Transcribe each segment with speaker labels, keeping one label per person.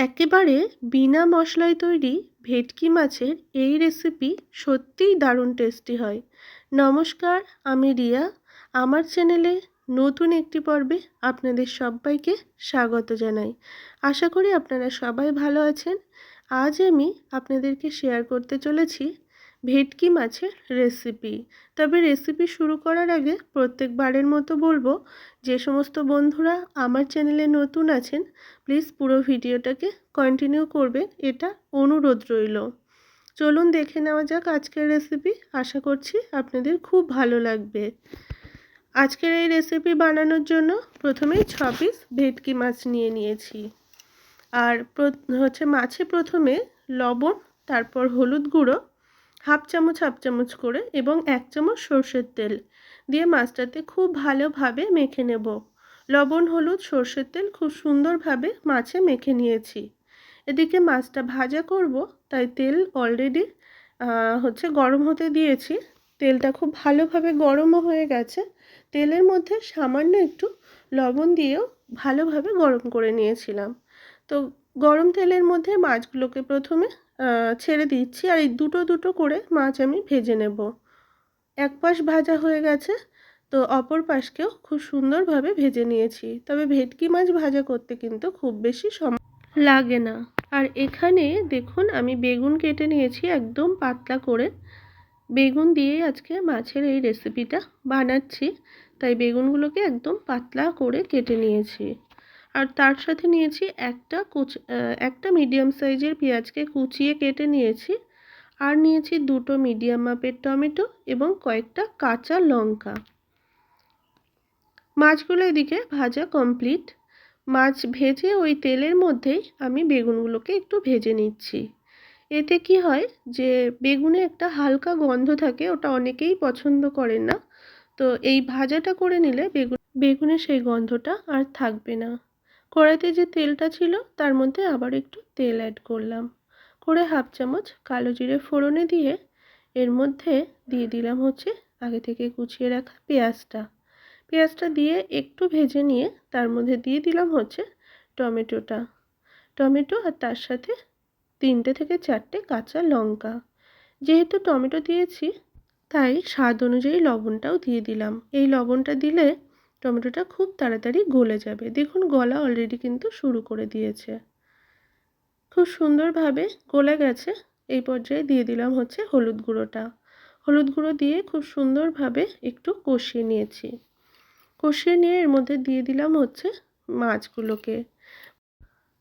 Speaker 1: একেবারে বিনা মশলায় তৈরি ভেটকি মাছের এই রেসিপি সত্যিই দারুণ টেস্টি হয়। নমস্কার, আমি রিয়া। আমার চ্যানেলে নতুন একটি পর্বে আপনাদের সবাইকে স্বাগত জানাই। আশা করি আপনারা সবাই ভালো আছেন। আজ আমি আপনাদেরকে শেয়ার করতে চলেছি ভেটকি মাছের রেসিপি। তবে রেসিপি শুরু করার আগে প্রত্যেকবারের মতো বলবো, যে সমস্ত বন্ধুরা আমার চ্যানেলে নতুন আছেন প্লিজ পুরো ভিডিওটাকে কন্টিনিউ করবেন, এটা অনুরোধ রইল। চলুন দেখে নেওয়া যাক আজকের রেসিপি। আশা করছি আপনাদের খুব ভালো লাগবে। আজকের এই রেসিপি বানানোর জন্য প্রথমেই 6 পিস ভেটকি মাছ নিয়ে নিয়েছি। আর মাছে প্রথমে লবণ, তারপর হলুদ গুঁড়ো হাফ চামচ করে এবং 1 চামচ সর্ষের তেল দিয়ে মাছটাতে খুব ভালোভাবে মেখে নেব। লবণ, হলুদ, সর্ষের তেল খুব সুন্দরভাবে মাছে মেখে নিয়েছি। এদিকে মাছটা ভাজা করব, তাই তেল অলরেডি গরম হতে দিয়েছি। তেলটা খুব ভালোভাবে গরমও হয়ে গেছে। তেলের মধ্যে সামান্য একটু লবণ দিয়েও ভালোভাবে গরম করে নিয়েছিলাম। তো গরম তেলের মধ্যে মাছগুলোকে প্রথমে ছেড়ে দিচ্ছি, আর এই দুটো করে মাছ আমি ভেজে নেব। এক পাশ ভাজা হয়ে গেছে, তো অপর পাশকেও খুব সুন্দরভাবে ভেজে নিয়েছি। তবে ভেটকি মাছ ভাজা করতে কিন্তু খুব বেশি সময় লাগে না। আর এখানে দেখুন, আমি বেগুন কেটে নিয়েছি একদম পাতলা করে। বেগুন দিয়ে আজকে মাছের এই রেসিপিটা বানাচ্ছি, তাই বেগুনগুলোকে একদম পাতলা করে কেটে নিয়েছি। আর তার সাথে নিয়েছি একটা মিডিয়াম সাইজের পেঁয়াজকে কুচিয়ে কেটে নিয়েছি। আর নিয়েছি 2টো মিডিয়াম মাপের টমেটো এবং কয়েকটা কাঁচা লঙ্কা। মাছগুলো এদিকে ভাজা কমপ্লিট। মাছ ভেজে ওই তেলের মধ্যেই আমি বেগুনগুলোকে একটু ভেজে নিচ্ছি। এতে কি হয় যে বেগুনে একটা হালকা গন্ধ থাকে, ওটা অনেকেই পছন্দ করেন না। তো এই ভাজাটা করে নিলে বেগুনে সেই গন্ধটা আর থাকবে না। কড়াইতে যে তেলটা ছিল তার মধ্যে আবার একটু তেল অ্যাড করলাম, করে হাফ চামচ কালো জিরে ফোড়নে দিয়ে এর মধ্যে দিয়ে দিলাম আগে থেকে কুচিয়ে রাখা পেঁয়াজটা দিয়ে একটু ভেজে নিয়ে তার মধ্যে দিয়ে দিলাম টমেটো আর তার সাথে 3টে থেকে 4টে কাঁচা লঙ্কা। যেহেতু টমেটো দিয়েছি তাই স্বাদ অনুযায়ী লবণটাও দিয়ে দিলাম। এই লবণটা দিলে টমেটোটা খুব তাড়াতাড়ি গলে যাবে। দেখুন গলা অলরেডি কিন্তু শুরু করে দিয়েছে, খুব সুন্দরভাবে গলে গেছে। এই পর্যায়ে দিয়ে দিলাম হলুদ গুঁড়ো দিয়ে খুব সুন্দরভাবে একটু কষিয়ে নিয়েছি। কষিয়ে নিয়ে এর মধ্যে দিয়ে দিলাম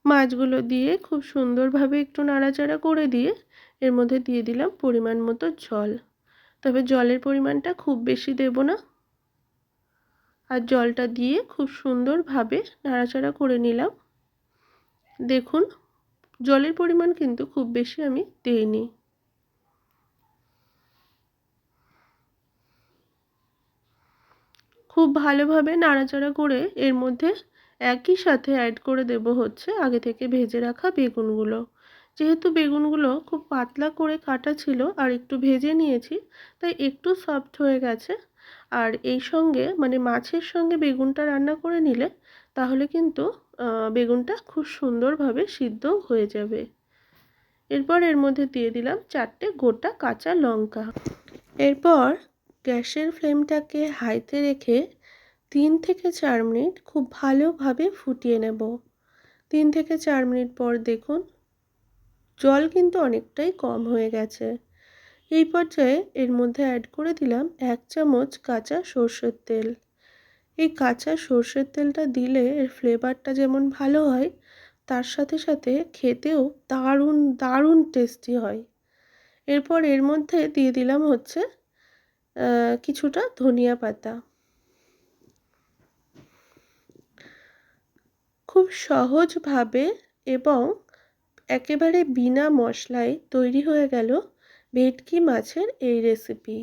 Speaker 1: মাছগুলো দিয়ে খুব সুন্দরভাবে একটু নাড়াচাড়া করে দিয়ে এর মধ্যে দিয়ে দিলাম পরিমাণ মতো জল। তবে জলের পরিমাণটা খুব বেশি দেব না। আর জলটা দিয়ে খুব সুন্দরভাবে নাড়াচাড়া করে নিলাম। দেখুন জলের পরিমাণ কিন্তু খুব বেশি আমি দেইনি। খুব ভালোভাবে নাড়াচাড়া করে এর মধ্যে একই সাথে অ্যাড করে দেব আগে থেকে ভেজে রাখা বেগুনগুলো। যেহেতু বেগুনগুলো খুব পাতলা করে কাটা ছিল আর একটু ভেজে নিয়েছি, তাই একটু সফট হয়ে গেছে। আর এই সঙ্গে মাছের সঙ্গে বেগুনটা রান্না করে নিলে তাহলে কিন্তু বেগুনটা খুব সুন্দরভাবে সিদ্ধ হয়ে যাবে। এরপর এর মধ্যে দিয়ে দিলাম 4টে গোটা কাঁচা লঙ্কা। এরপর গ্যাসের ফ্লেমটাকে হাইতে রেখে 3 থেকে 4 মিনিট খুব ভালোভাবে ফুটিয়ে নেব। 3 থেকে 4 মিনিট পর দেখুন জল কিন্তু অনেকটাই কম হয়ে গেছে। এই পর্যায়ে এর মধ্যে অ্যাড করে দিলাম 1 চামচ কাঁচা সর্ষের তেল। এই কাঁচা সর্ষের তেলটা দিলে এর ফ্লেভারটা যেমন ভালো হয়, তার সাথে সাথে খেতেও দারুণ টেস্টি হয়। এরপর এর মধ্যে দিয়ে দিলাম কিছুটা ধনিয়া পাতা। খুব সহজভাবে এবং একেবারে বিনা মশলায় তৈরি হয়ে গেল ভেটকি মাছের এই রেসিপি,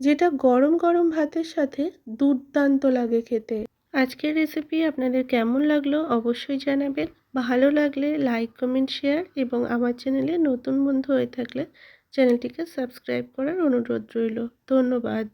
Speaker 1: যেটা গরম গরম ভাতের সাথে দুর্দান্ত লাগে খেতে। আজকের রেসিপি আপনাদের কেমন লাগলো অবশ্যই জানাবেন। ভালো লাগলে লাইক, কমেন্ট, শেয়ার এবং আমার চ্যানেলে নতুন বন্ধু হয়ে থাকলে চ্যানেলটিকে সাবস্ক্রাইব করার অনুরোধ রইল। ধন্যবাদ।